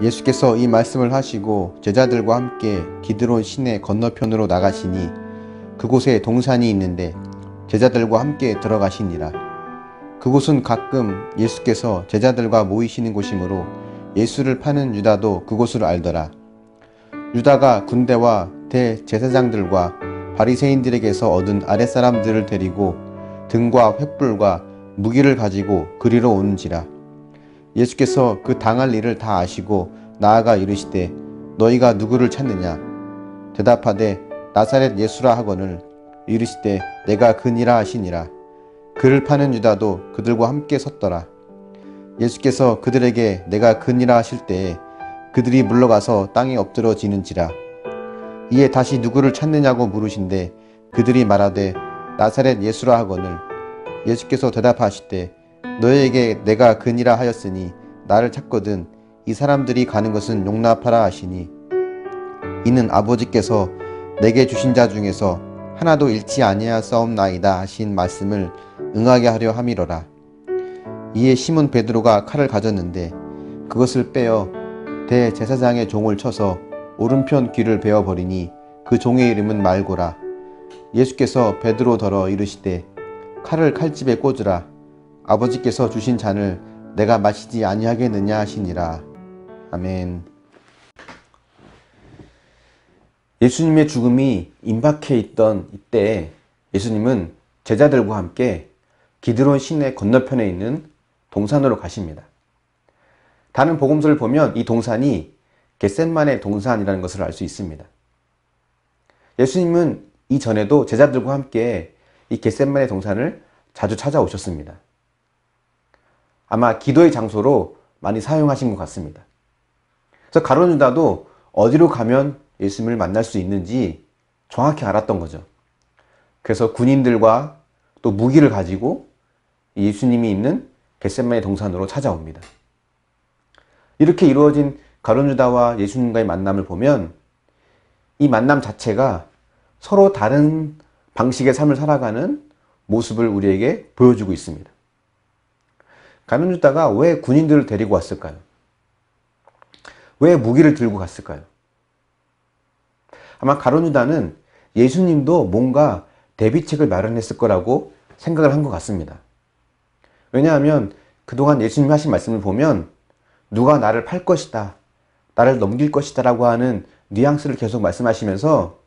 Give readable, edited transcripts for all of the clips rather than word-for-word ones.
예수께서 이 말씀을 하시고 제자들과 함께 기드론 시내 건너편으로 나가시니 그곳에 동산이 있는데 제자들과 함께 들어가시니라. 그곳은 가끔 예수께서 제자들과 모이시는 곳이므로 예수를 파는 유다도 그곳을 알더라. 유다가 군대와 대제사장들과 바리새인들에게서 얻은 아랫사람들을 데리고 등과 횃불과 무기를 가지고 그리로 오는지라. 예수께서 그 당할 일을 다 아시고 나아가 이르시되 너희가 누구를 찾느냐? 대답하되 나사렛 예수라 하거늘 이르시되 내가 그니라 하시니라. 그를 파는 유다도 그들과 함께 섰더라. 예수께서 그들에게 내가 그니라 하실 때에 그들이 물러가서 땅에 엎드러지는지라. 이에 다시 누구를 찾느냐고 물으신데 그들이 말하되 나사렛 예수라 하거늘 예수께서 대답하시되 너희에게 내가 그니라 하였으니 나를 찾거든 이 사람들이 가는 것은 용납하라 하시니 이는 아버지께서 내게 주신 자 중에서 하나도 잃지 아니하사옵나이다 하신 말씀을 응하게 하려 함이로라. 이에 시몬 베드로가 칼을 가졌는데 그것을 빼어 대제사장의 종을 쳐서 오른편 귀를 베어버리니 그 종의 이름은 말고라. 예수께서 베드로더러 이르시되 칼을 칼집에 꽂으라. 아버지께서 주신 잔을 내가 마시지 아니하겠느냐 하시니라. 아멘. 예수님의 죽음이 임박해 있던 이때 예수님은 제자들과 함께 기드론 시내 건너편에 있는 동산으로 가십니다. 다른 복음서를 보면 이 동산이 겟셋마네 동산이라는 것을 알 수 있습니다. 예수님은 이전에도 제자들과 함께 이 겟셋마네 동산을 자주 찾아오셨습니다. 아마 기도의 장소로 많이 사용하신 것 같습니다. 그래서 가룟 유다도 어디로 가면 예수님을 만날 수 있는지 정확히 알았던 거죠. 그래서 군인들과 또 무기를 가지고 예수님이 있는 겟셋마네 동산으로 찾아옵니다. 이렇게 이루어진 가룟 유다와 예수님과의 만남을 보면 이 만남 자체가 서로 다른 방식의 삶을 살아가는 모습을 우리에게 보여주고 있습니다. 가룟 유다가 왜 군인들을 데리고 왔을까요? 왜 무기를 들고 갔을까요? 아마 가룟 유다는 예수님도 뭔가 대비책을 마련했을 거라고 생각을 한 것 같습니다. 왜냐하면 그동안 예수님이 하신 말씀을 보면 누가 나를 팔 것이다, 나를 넘길 것이다 라고 하는 뉘앙스를 계속 말씀하시면서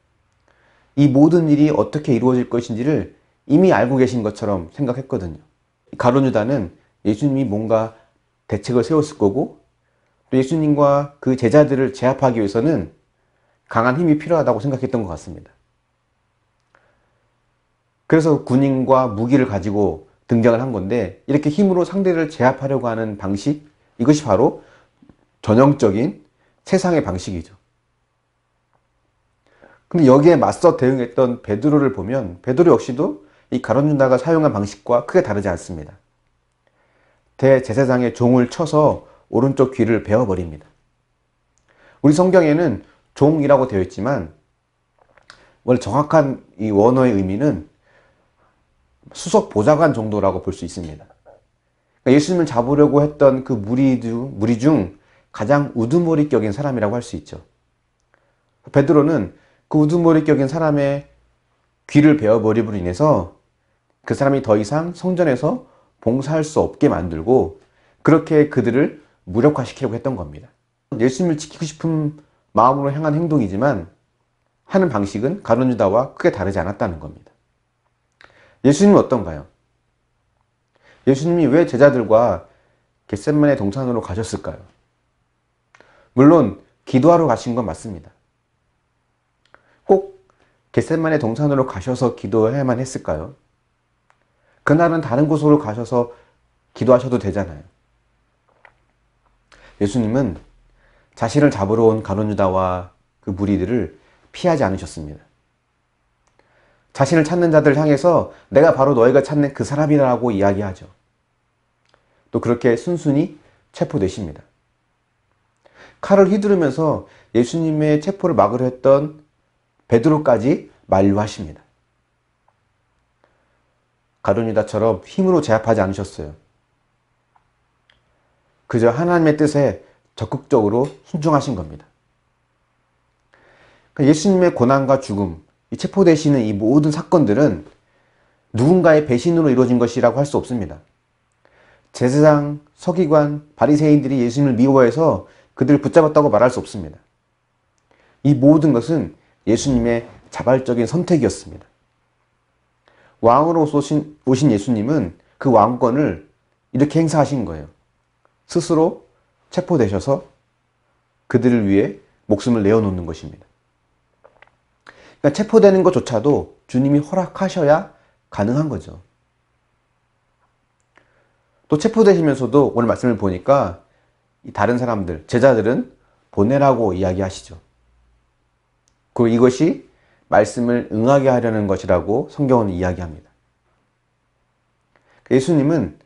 이 모든 일이 어떻게 이루어질 것인지를 이미 알고 계신 것처럼 생각했거든요. 가룟 유다는 예수님이 뭔가 대책을 세웠을 거고 또 예수님과 그 제자들을 제압하기 위해서는 강한 힘이 필요하다고 생각했던 것 같습니다. 그래서 군인과 무기를 가지고 등장을 한 건데 이렇게 힘으로 상대를 제압하려고 하는 방식, 이것이 바로 전형적인 세상의 방식이죠. 근데 여기에 맞서 대응했던 베드로를 보면 베드로 역시도 이 가룟 유다가 사용한 방식과 크게 다르지 않습니다. 대제사장의 종을 쳐서 오른쪽 귀를 베어버립니다. 우리 성경에는 종이라고 되어 있지만 원래 정확한 이 원어의 의미는 수석 보좌관 정도라고 볼 수 있습니다. 그러니까 예수님을 잡으려고 했던 그 무리 중 가장 우두머리격인 사람이라고 할 수 있죠. 베드로는 그 우두머리격인 사람의 귀를 베어버림으로 인해서 그 사람이 더 이상 성전에서 봉사할 수 없게 만들고 그렇게 그들을 무력화시키려고 했던 겁니다. 예수님을 지키고 싶은 마음으로 향한 행동이지만 하는 방식은 가룟 유다와 크게 다르지 않았다는 겁니다. 예수님은 어떤가요? 예수님이 왜 제자들과 겟셋마네 동산으로 가셨을까요? 물론 기도하러 가신 건 맞습니다. 꼭 겟셋마네 동산으로 가셔서 기도해야만 했을까요? 그날은 다른 곳으로 가셔서 기도하셔도 되잖아요. 예수님은 자신을 잡으러 온 가룟 유다와 그 무리들을 피하지 않으셨습니다. 자신을 찾는 자들을 향해서 내가 바로 너희가 찾는 그 사람이라고 이야기하죠. 또 그렇게 순순히 체포되십니다. 칼을 휘두르면서 예수님의 체포를 막으려 했던 베드로까지 만류하십니다. 가룟 유다처럼 힘으로 제압하지 않으셨어요. 그저 하나님의 뜻에 적극적으로 순종하신 겁니다. 예수님의 고난과 죽음, 이 체포되시는 이 모든 사건들은 누군가의 배신으로 이루어진 것이라고 할 수 없습니다. 제사장, 서기관, 바리새인들이 예수님을 미워해서 그들을 붙잡았다고 말할 수 없습니다. 이 모든 것은 예수님의 자발적인 선택이었습니다. 왕으로 오신 예수님은 그 왕권을 이렇게 행사하신 거예요. 스스로 체포되셔서 그들을 위해 목숨을 내어놓는 것입니다. 그러니까 체포되는 것조차도 주님이 허락하셔야 가능한 거죠. 또 체포되시면서도 오늘 말씀을 보니까 다른 사람들, 제자들은 보내라고 이야기하시죠. 그리고 이것이 말씀을 응하게 하려는 것이라고 성경은 이야기합니다. 예수님은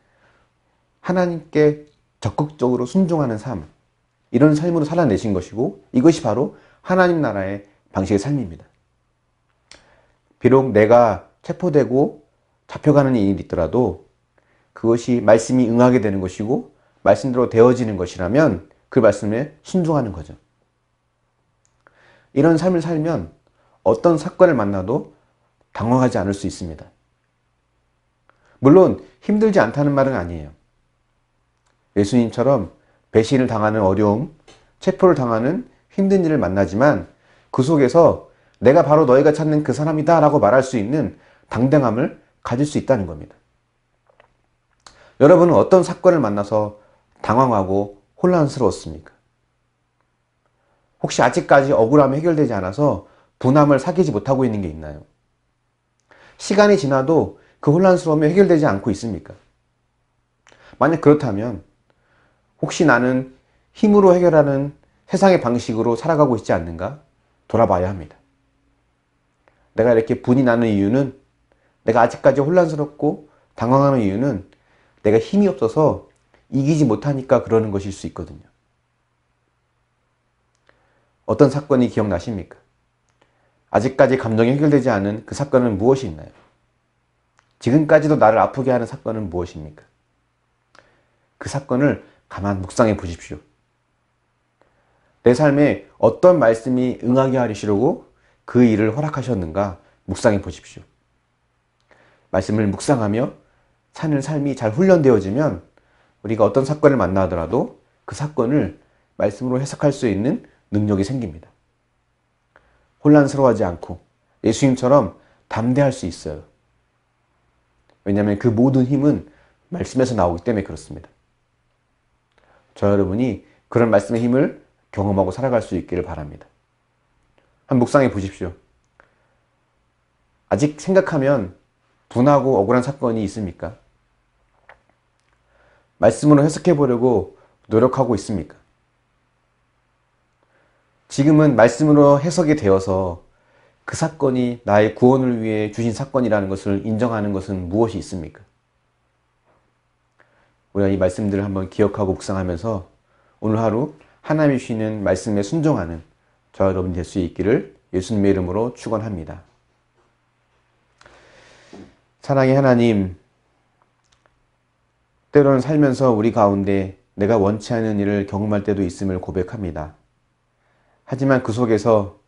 하나님께 적극적으로 순종하는 삶, 이런 삶으로 살아내신 것이고 이것이 바로 하나님 나라의 방식의 삶입니다. 비록 내가 체포되고 잡혀가는 일이 있더라도 그것이 말씀이 응하게 되는 것이고 말씀대로 되어지는 것이라면 그 말씀에 순종하는 거죠. 이런 삶을 살면 어떤 사건을 만나도 당황하지 않을 수 있습니다. 물론 힘들지 않다는 말은 아니에요. 예수님처럼 배신을 당하는 어려움, 체포를 당하는 힘든 일을 만나지만 그 속에서 내가 바로 너희가 찾는 그 사람이다 라고 말할 수 있는 당당함을 가질 수 있다는 겁니다. 여러분은 어떤 사건을 만나서 당황하고 혼란스러웠습니까? 혹시 아직까지 억울함이 해결되지 않아서 분함을 사귀지 못하고 있는 게 있나요? 시간이 지나도 그 혼란스러움이 해결되지 않고 있습니까? 만약 그렇다면 혹시 나는 힘으로 해결하는 세상의 방식으로 살아가고 있지 않는가? 돌아봐야 합니다. 내가 이렇게 분이 나는 이유는, 내가 아직까지 혼란스럽고 당황하는 이유는 내가 힘이 없어서 이기지 못하니까 그러는 것일 수 있거든요. 어떤 사건이 기억나십니까? 아직까지 감정이 해결되지 않은 그 사건은 무엇이 있나요? 지금까지도 나를 아프게 하는 사건은 무엇입니까? 그 사건을 가만 묵상해 보십시오. 내 삶에 어떤 말씀이 응하게 하시려고 그 일을 허락하셨는가 묵상해 보십시오. 말씀을 묵상하며 사는 삶이 잘 훈련되어지면 우리가 어떤 사건을 만나더라도 그 사건을 말씀으로 해석할 수 있는 능력이 생깁니다. 혼란스러워하지 않고 예수님처럼 담대할 수 있어요. 왜냐하면 그 모든 힘은 말씀에서 나오기 때문에 그렇습니다. 저 여러분이 그런 말씀의 힘을 경험하고 살아갈 수 있기를 바랍니다. 한번 묵상해 보십시오. 아직 생각하면 분하고 억울한 사건이 있습니까? 말씀으로 해석해 보려고 노력하고 있습니까? 지금은 말씀으로 해석이 되어서 그 사건이 나의 구원을 위해 주신 사건이라는 것을 인정하는 것은 무엇이 있습니까? 우리가 이 말씀들을 한번 기억하고 묵상하면서 오늘 하루 하나님이 주시는 말씀에 순종하는 저와 여러분이 될 수 있기를 예수님의 이름으로 축원합니다. 사랑의 하나님, 때로는 살면서 우리 가운데 내가 원치 않은 일을 경험할 때도 있음을 고백합니다. 하지만 그 속에서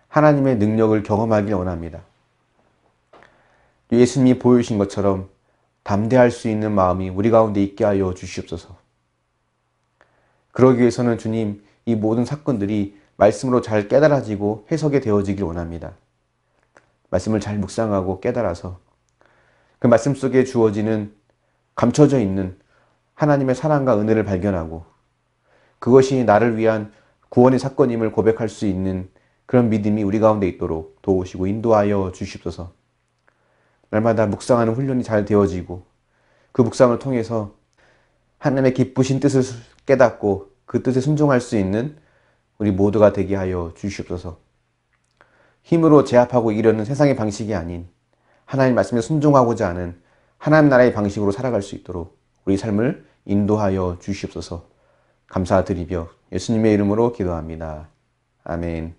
하나님의 능력을 경험하길 원합니다. 예수님이 보여주신 것처럼 담대할 수 있는 마음이 우리 가운데 있게 하여 주시옵소서. 그러기 위해서는 주님, 이 모든 사건들이 말씀으로 잘 깨달아지고 해석이 되어지길 원합니다. 말씀을 잘 묵상하고 깨달아서 그 말씀 속에 주어지는 감춰져 있는 하나님의 사랑과 은혜를 발견하고 그것이 나를 위한 구원의 사건임을 고백할 수 있는 그런 믿음이 우리 가운데 있도록 도우시고 인도하여 주시옵소서. 날마다 묵상하는 훈련이 잘 되어지고 그 묵상을 통해서 하나님의 기쁘신 뜻을 깨닫고 그 뜻에 순종할 수 있는 우리 모두가 되게 하여 주시옵소서. 힘으로 제압하고 이기려는 세상의 방식이 아닌 하나님 말씀에 순종하고자 하는 하나님 나라의 방식으로 살아갈 수 있도록 우리 삶을 인도하여 주시옵소서. 감사드리며 예수님의 이름으로 기도합니다. 아멘.